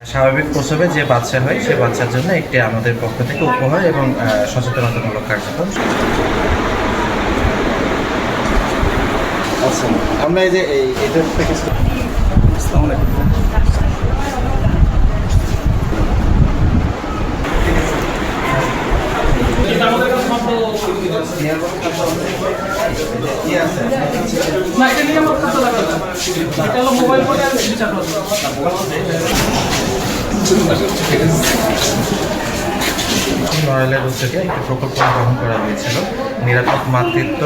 স্বাভাবিক প্রসবে যে বাচ্চা হয় সেই বাচ্চার জন্য একটি আমাদের পক্ষ থেকে উপহার এবং সচেতনতামূলক কার্যক্রম। আচ্ছা, আমরা এই যে এইটার থেকে আসসালামু আলাইকুম। নড়াইলের উদ্যোগে একটি প্রকল্প গ্রহণ করা হয়েছিল নিরাপদ মাতৃত্ব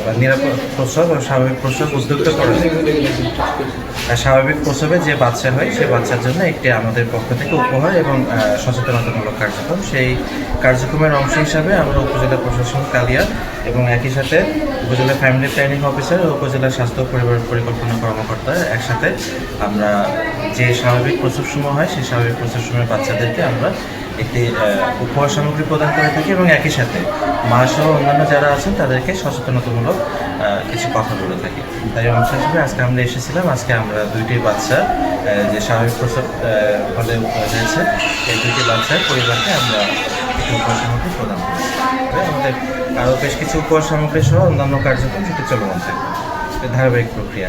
বা নিরাপদ প্রসব ও স্বাভাবিক প্রসব উদ্যোক্ত করা। স্বাভাবিক প্রসবে যে বাচ্চা হয় সেই বাচ্চার জন্য একটি আমাদের পক্ষ থেকে উপহার এবং সচেতনতামূলক কার্যক্রম। সেই কার্যক্রমের অংশ হিসাবে আমরা উপজেলা প্রশাসন কালিয়া এবং একই সাথে উপজেলা ফ্যামিলি প্ল্যানিং অফিসার ও উপজেলা স্বাস্থ্য পরিবার পরিকল্পনা কর্মকর্তা একসাথে আমরা যে স্বাভাবিক প্রসব সময় হয় সেই স্বাভাবিক প্রসব সময় বাচ্চাদেরকে আমরা একটি উপহার সামগ্রী প্রদান করে থাকি এবং একই সাথে মা সহ অন্যান্য যারা আছেন তাদেরকে সচেতনতামূলক কিছু কথা বলে থাকি। তাই অংশ হিসেবে আজকে আমরা এসেছিলাম। আজকে আমরা দুইটি বাচ্চা যে স্বাভাবিক প্রসব ফলে হয়েছে এই দুইটি বাচ্চার পরিবারকে আমরা একটি উপহার সামগ্রী প্রদান করেছি। আমাদের আরও বেশ কিছু উপহার সামগ্রী সহ অন্যান্য কার্যক্রম সেটি চলমান থাকবে, ধারাবাহিক প্রক্রিয়া।